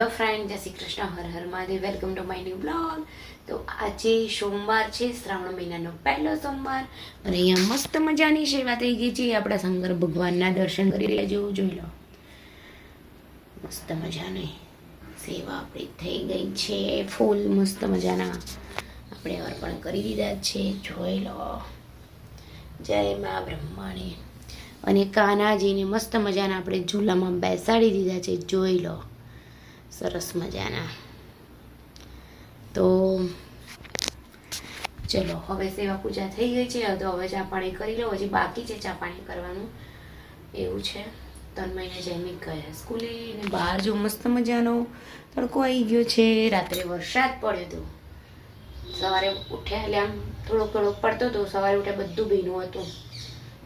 Hello friend, Jai Shri Krishna, Har Har Mahadev, welcome to my new blog. તો આજે સોમવાર છે, શ્રાવણ મહિનાનો પહેલો સોમવાર અને અહીંયા મસ્ત મજાની સેવા થઈ ગઈ છે. આપણા શંકર ભગવાનના દર્શન કરી લેજો, જોઈ લો. મસ્ત મજાની સેવા આપણી થઈ ગઈ છે, ફૂલ મસ્ત મજાના આપણે અર્પણ કરી દીધા છે, જોઈ લો. જય મા બ્રહ્માણી. અને કાનાજીને મસ્ત મજાના આપણે ઝૂલામાં બેસાડી દીધા છે, જોઈ લો. સરસ મજાના. તો ચલો, હવે સેવા પૂજા થઈ ગઈ છે, તો હવે ચા પાણી કરી લો. હજી બાકી છે ચા પાણી કરવાનું, એવું છે. 3 મહિને જઈને ગયા સ્કૂલે ને બહાર જો મસ્ત મજાનો તડકો આવી ગયો છે. રાત્રે વરસાદ પડ્યો હતો, સવારે ઉઠ્યા એટલે આમ થોડોક પડતો હતો. સવારે ઉઠ્યા બધું ભીનું હતું,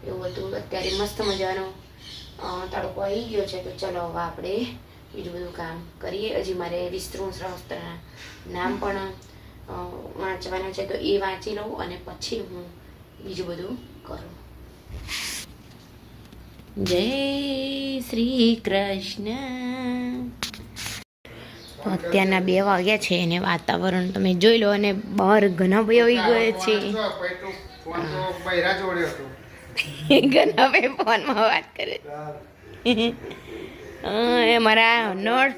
એવું હતું. અત્યારે મસ્ત મજાનો તડકો આવી ગયો છે. તો ચલો હવે આપણે બીજું બધું કામ કરીએ. હજી મારે વિષ્ણુ સહસ્ત્રના નામ પણ વાંચવાના છે, તો એ વાંચી લઉં અને પછી હું બીજું બધું કરું. જય શ્રી કૃષ્ણ. તો અત્યારના 2 વાગ્યા છે અને વાતાવરણ તમે જોઈ લો, અને બહાર ઘણા ભાઈ આવી ગયા છે. ઘણા ભાઈ ફોનમાં વાત કરે. हमारा नोट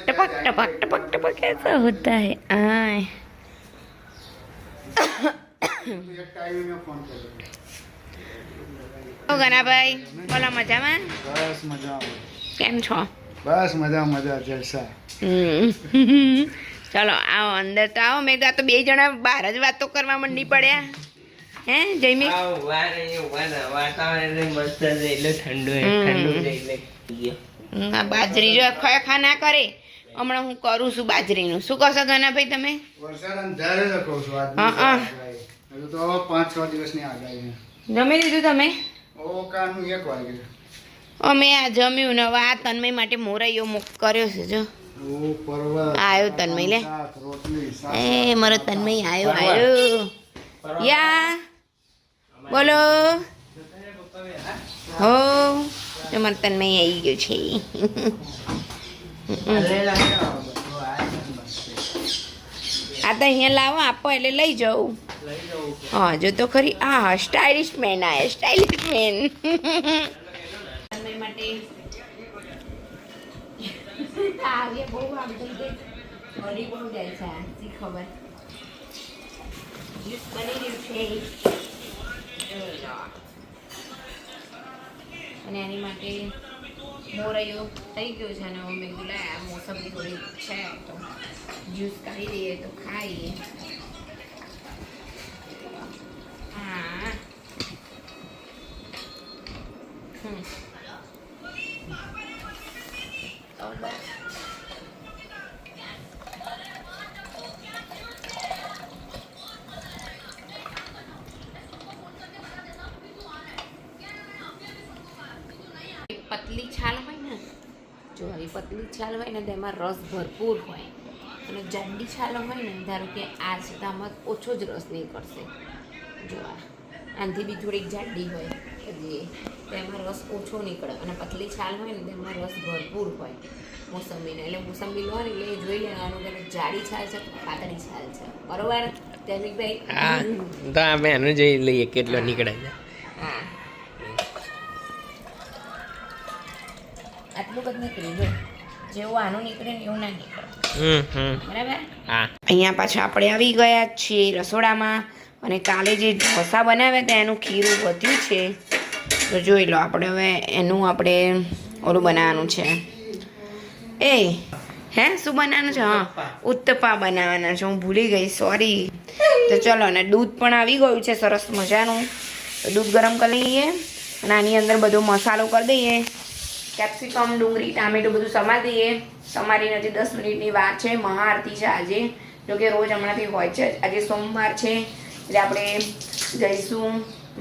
टपक टपक टपक टपक ऐसा होता है. गना भाई बोला मजाમાં? બસ મજામાં. કેમ છો? બસ મજા જલસા. ચલો આવો અંદર તો આવો. મેં તો આ તો 2 જણા બહાર જ વાતો કરવા મંડી પડ્યા. હે જયમી? વાતાવરણ મસ્ત છે, એટલે ઠંડુ છે એટલે બાજરી જો ખા ના કરે. હમણાં હું કરું છું બાજરીનું. શું કહો છો ગનાભાઈ તમે? વરસાદ અંધારે લખો છો આજ. હજુ તો 5-6 દિવસની આગાહી. જમી લીધું તમે? ઓ કાનું 1 વાગે. અમે આ જમ્યું ને હવે આ તન્મય માટે મોરાઈઓ કર્યો છે. જો ઓ પરવા આવ્યો તન્મય, લે રોટલી એ મારો તન્મય આવ્યો. યા બોલો હો, તમારે તન્મય આવી ગયો છે. આ તો અહીંયા લાવો, આપો એટલે લઈ જાઉં. હા જો તો ખરી. હા, સ્ટાઇલિશ મેન આયા, સ્ટાઇલિશ મેન. તન્મય માટે આવે બહુ આમ થઈ ગઈ, હરી બહુ જાય છે. શી ખબર જ્યુસ બની રહ્યું છે. અને એની માટે મોરૈયો થઈ ગયો છે, અને મેં કીધું આ મોસંબી થોડી છે તો જ્યુસ કાઢી દઈએ તો ખાઈએ. હા પતલી છાલ હોય ને, જો આવી પતલી છાલ હોય ને તેમાં રસ ભરપૂર હોય, અને જાડી છાલ હોય ને, ધારો કે આ છે તો આમાં ઓછો જ રસ નીકળશે. જો આનાથી બી થોડીક જાડી હોય જે તેમાં રસ ઓછો નીકળે, અને પતલી છાલ હોય ને તેમાં રસ ભરપૂર હોય મોસંબીને. એટલે મોસંબી લો ને એટલે જોઈ લેવાનું કે જાડી છાલ છે કે પાતળી છાલ છે. બરોબર જયમીભાઈ? હા, તો આપણે એનું જોઈ લઈએ કેટલો નીકળે છે. હા, આટલું બધું નીકળી ગયું. જેવું આનું નીકળે ને એવું ના નીકળે. બરાબર. હા, અહીંયા પાછા આપણે આવી ગયા છીએ રસોડામાં, અને કાલે જે ઢોસા બનાવ્યા હતા એનું ખીરું વધ્યું છે. તો જોઈ લો, આપણે હવે એનું આપણે ઓલું બનાવવાનું છે. એ હે શું બનાવવાનું છે? હા, ઉત્તપા બનાવવાના છે. હું ભૂલી ગઈ, સોરી. તો ચલો, અને દૂધ પણ આવી ગયું છે સરસ મજાનું. તો દૂધ ગરમ કરી લઈએ અને આની અંદર બધો મસાલો કરી દઈએ. કેપ્સિકમ, ડુંગળી, ટામેટું બધું સમારી દઈએ. સમારી નથી, 10 મિનિટની વાર છે. મહાઆરતી છે આજે, જોકે રોજ હમણાંથી હોય છે. આજે સોમવાર છે એટલે આપણે જઈશું,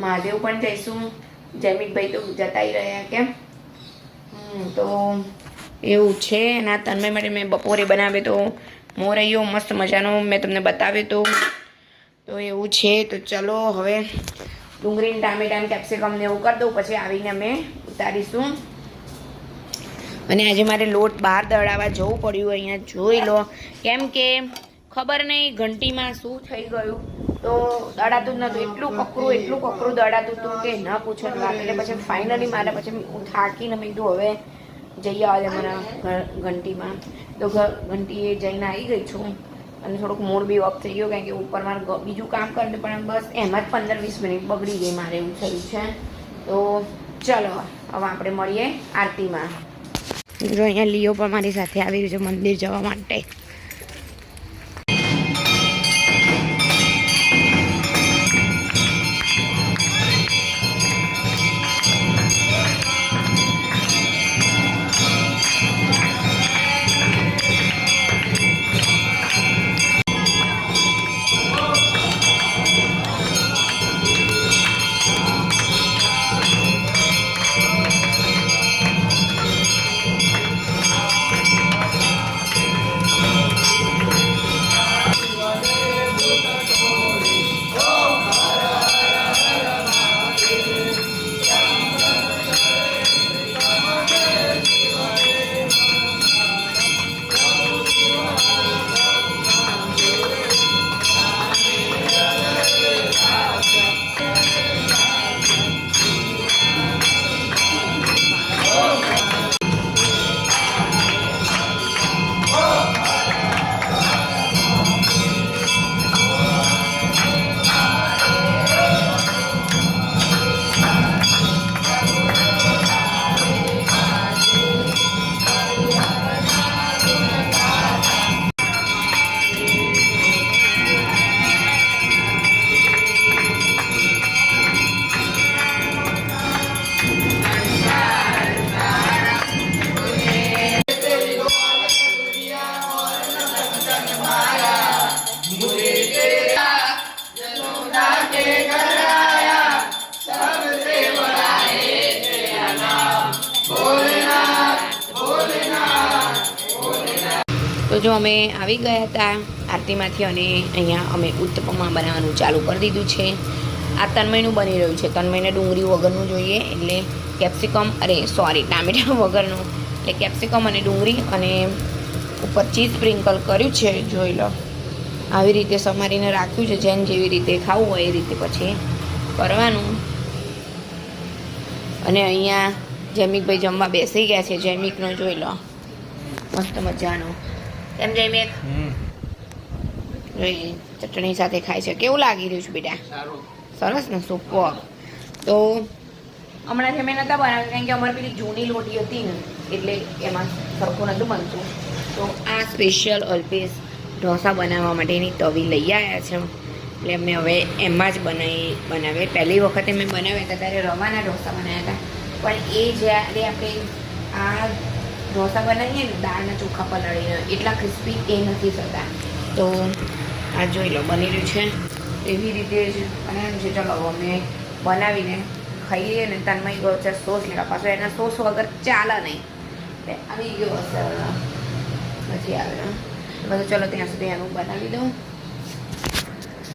મહાદેવ પણ જઈશું. જયમીભાઈ તો જતાઈ રહ્યા કેમ. તો એવું છે. અને આ તન્મય માટે મેં બપોરે બનાવ્યો તો મોરૈયો મસ્ત મજાનો, મેં તમને બતાવ્યો તો એવું છે. તો ચલો હવે ડુંગળી, ટામેટા, કેપ્સિકમ ને એવું કરી દઉં, પછી આવીને અમે ઉતારીશું. અને આજે મારે લોટ બહાર દળાવવા જવું પડ્યું. અહીંયા જોઈ લો, કેમ કે ખબર નહીં ઘંટીમાં શું થઈ ગયું, તો દળાતું જ નહોતું. એટલું કકરું દળાતું હતું કે ન પૂછો વાત. એટલે પછી ફાઇનલી મારે પછી હું થાકીને મેં કીધું હવે જઈ આવે મારા ઘંટીમાં. તો ઘંટીએ જઈને આવી ગઈ છું અને થોડુંક મૂડ બી ઓફ થઈ ગયો, કારણ કે ઉપર મારે બીજું કામ કરતું પણ બસ એમાં જ 15-20 મિનિટ બગડી ગઈ મારે, એવું થયું છે. તો ચલો હવે આપણે મળીએ આરતીમાં. જો અહીંયા લિયો પણ મારી સાથે આવી રહ્યું છે મંદિર જવા માટે. તો જો અમે આવી ગયા હતા આરતીમાંથી અને અહીંયા અમે ઉત્તપમા બનાવવાનું ચાલુ કરી દીધું છે. આ તન્મયનું બની રહ્યું છે. તન્મયને ડુંગળી વગરનું જોઈએ, એટલે કેપ્સિકમ ટામેટા વગરનું, એટલે કેપ્સિકમ અને ડુંગળી અને ઉપર ચીઝ સ્પ્રિંકલ કર્યું છે. જોઈ લો, આવી રીતે સમારીને રાખ્યું છે. જેમ જેવી રીતે ખાવું હોય એ રીતે પછી કરવાનું. અને અહીંયા જૈમિકભાઈ જમવા બેસી ગયા છે. જૈમિકનો જોઈ લો મસ્ત મજાનો. એમ જૈમિક જોઈ ચટણી સાથે ખાય છે. કેવું લાગી રહ્યું છે બેટા? સરસ ને, સુપર. તો હમણાં અમે નહોતા બનાવ્યું, કારણ કે અમારી પેલી જૂની લોટી હતી ને, એટલે એમાં સરખું નહોતું બનતું. તો આ સ્પેશિયલ અલ્પેશ ઢોસા બનાવવા માટેની તવી લઈ આવ્યા છે. એટલે અમે હવે એમાં જ બનાવીએ. પહેલી વખતે મેં બનાવ્યા હતા ત્યારે રવાના ઢોસા બનાવ્યા હતા, પણ એ જ્યારે આપણે આ ઢોસા બનાવીએ ને દાળના ચોખા પલાળીને, એટલા ક્રિસ્પી એ નથી થતા. તો આ જોઈ લો બની રહ્યું છે. એવી રીતે જ બનાવ્યું છે. ચલો અમે બનાવીને ખાઈએ ને. તન્મય ગયો છે સોસ લેવા, પાછો એના સોસ વગર ચાલે નહીં. આવી ગયો હશે, નથી આવ્યો. બધું ચલો ત્યાં સુધી એનું બનાવી દઉં.